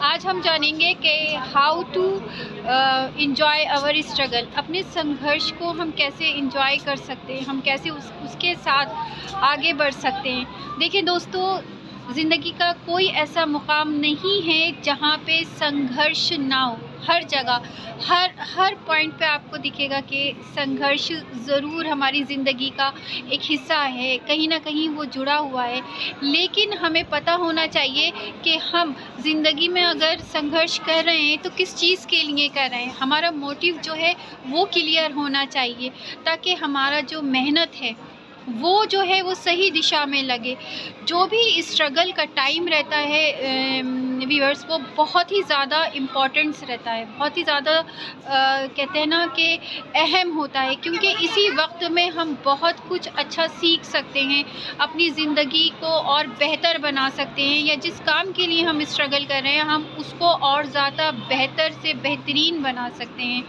आज हम जानेंगे कि how to enjoy our struggle. अपने संघर्ष को हम कैसे इंजॉय कर सकते हैं, हम कैसे उसके साथ आगे बढ़ सकते हैं। देखिए दोस्तों, ज़िंदगी का कोई ऐसा मुकाम नहीं है जहाँ पे संघर्ष ना हो। हर जगह हर पॉइंट पे आपको दिखेगा कि संघर्ष ज़रूर हमारी ज़िंदगी का एक हिस्सा है, कहीं ना कहीं वो जुड़ा हुआ है। लेकिन हमें पता होना चाहिए कि हम ज़िंदगी में अगर संघर्ष कर रहे हैं तो किस चीज़ के लिए कर रहे हैं। हमारा मोटिव जो है वो क्लियर होना चाहिए, ताकि हमारा जो मेहनत है वो जो है वो सही दिशा में लगे। जो भी स्ट्रगल का टाइम रहता है व्यूअर्स, वो बहुत ही ज़्यादा इम्पोर्टेंस रहता है, बहुत ही ज़्यादा कहते हैं ना कि अहम होता है, क्योंकि इसी वक्त में हम बहुत कुछ अच्छा सीख सकते हैं, अपनी ज़िंदगी को और बेहतर बना सकते हैं, या जिस काम के लिए हम स्ट्रगल कर रहे हैं हम उसको और ज़्यादा बेहतर से बेहतरीन बना सकते हैं।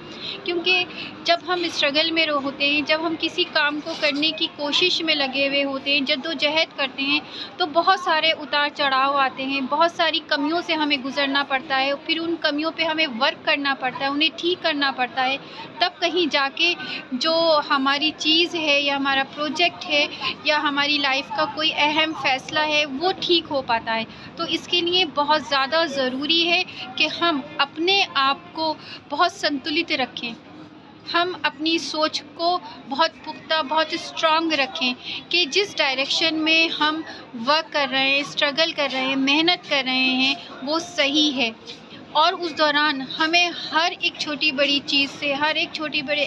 क्योंकि जब हम स्ट्रगल में होते हैं, जब हम किसी काम को करने की कोशिश में लगे हुए होते हैं, जद्दोजहद करते हैं, तो बहुत सारे उतार चढ़ाव आते हैं, बहुत सारी कमियों से हमें गुजरना पड़ता है, फिर उन कमियों पे हमें वर्क करना पड़ता है, उन्हें ठीक करना पड़ता है। तब कहीं जाके जो हमारी चीज़ है या हमारा प्रोजेक्ट है या हमारी लाइफ का कोई अहम फ़ैसला है वो ठीक हो पाता है। तो इसके लिए बहुत ज़्यादा ज़रूरी है कि हम अपने आप को बहुत संतुलित रखें, हम अपनी सोच को बहुत पुख्ता, बहुत स्ट्रॉन्ग रखें कि जिस डायरेक्शन में हम वर्क कर रहे हैं, स्ट्रगल कर रहे हैं, मेहनत कर रहे हैं, वो सही है। और उस दौरान हमें हर एक छोटी बड़ी चीज़ से, हर एक छोटी बड़े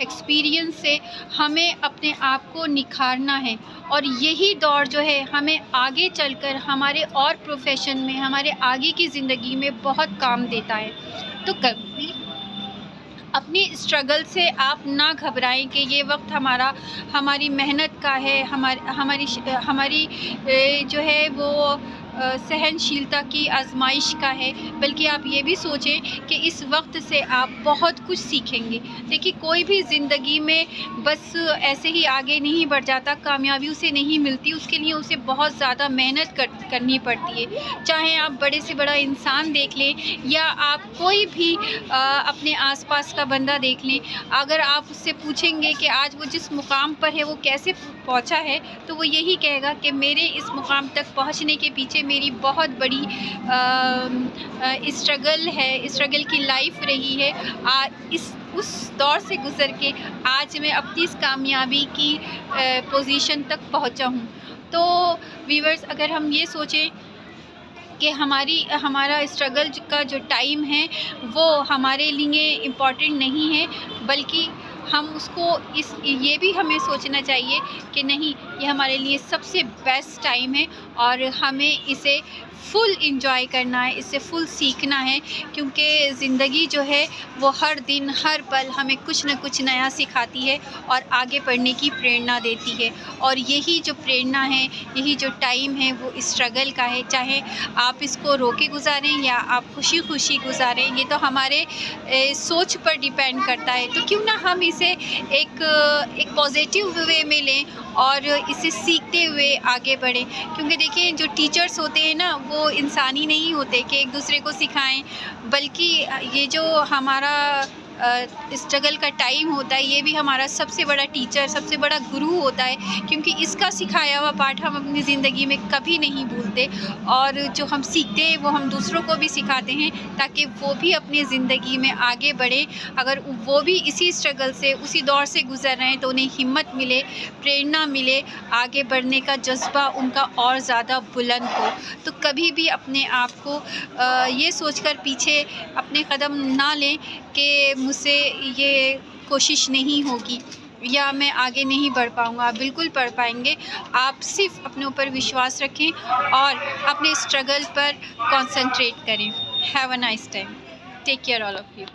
एक्सपीरियंस से हमें अपने आप को निखारना है। और यही दौर जो है हमें आगे चलकर हमारे और प्रोफेशन में, हमारे आगे की ज़िंदगी में बहुत काम देता है। तो कभी अपनी स्ट्रगल से आप ना घबराएं कि ये वक्त हमारी मेहनत का है, हमारी जो है वो सहनशीलता की आजमाइश का है। बल्कि आप ये भी सोचें कि इस वक्त से आप बहुत कुछ सीखेंगे। देखिए, कोई भी ज़िंदगी में बस ऐसे ही आगे नहीं बढ़ जाता, कामयाबी उसे नहीं मिलती, उसके लिए उसे बहुत ज़्यादा मेहनत करनी पड़ती है। चाहे आप बड़े से बड़ा इंसान देख लें या आप कोई भी अपने आसपास का बंदा देख लें, अगर आप उससे पूछेंगे कि आज वो जिस मुकाम पर है वो कैसे पहुंचा है, तो वो यही कहेगा कि मेरे इस मुकाम तक पहुंचने के पीछे मेरी बहुत बड़ी स्ट्रगल है, स्ट्रगल की लाइफ रही है। उस दौर से गुज़र के आज मैं अपनी इस कामयाबी की पोजीशन तक पहुंचा हूँ। तो व्यूअर्स, अगर हम ये सोचें कि हमारा स्ट्रगल का जो टाइम है वो हमारे लिए इम्पॉर्टेंट नहीं है, बल्कि हम उसको ये भी हमें सोचना चाहिए कि नहीं, ये हमारे लिए सबसे बेस्ट टाइम है और हमें इसे फुल इंजॉय करना है, इससे फुल सीखना है। क्योंकि ज़िंदगी जो है वो हर दिन हर पल हमें कुछ न कुछ नया सिखाती है और आगे बढ़ने की प्रेरणा देती है। और यही जो प्रेरणा है, यही जो टाइम है वो स्ट्रगल का है। चाहे आप इसको रो के गुजारें या आप खुशी खुशी गुजारें, ये तो हमारे सोच पर डिपेंड करता है। तो क्यों ना हम इसे एक पॉजिटिव वे में लें और इसे सीखते हुए आगे बढ़ें। क्योंकि देखिए, जो टीचर्स होते हैं ना, वो इंसान ही नहीं होते कि एक दूसरे को सिखाएं, बल्कि ये जो हमारा स्ट्रगल का टाइम होता है, ये भी हमारा सबसे बड़ा टीचर, सबसे बड़ा गुरु होता है। क्योंकि इसका सिखाया हुआ पाठ हम अपनी ज़िंदगी में कभी नहीं भूलते, और जो हम सीखते हैं वो हम दूसरों को भी सिखाते हैं, ताकि वो भी अपनी ज़िंदगी में आगे बढ़े। अगर वो भी इसी स्ट्रगल से, उसी दौर से गुज़र रहे हैं, तो उन्हें हिम्मत मिले, प्रेरणा मिले, आगे बढ़ने का जज्बा उनका और ज़्यादा बुलंद हो। तो कभी भी अपने आप को ये सोचकर पीछे अपने कदम ना लें कि मुझसे ये कोशिश नहीं होगी या मैं आगे नहीं बढ़ पाऊँगा। बिल्कुल बढ़ पाएंगे। आप सिर्फ अपने ऊपर विश्वास रखें और अपने स्ट्रगल पर कंसंट्रेट करें। Have a nice time. Take care all of you.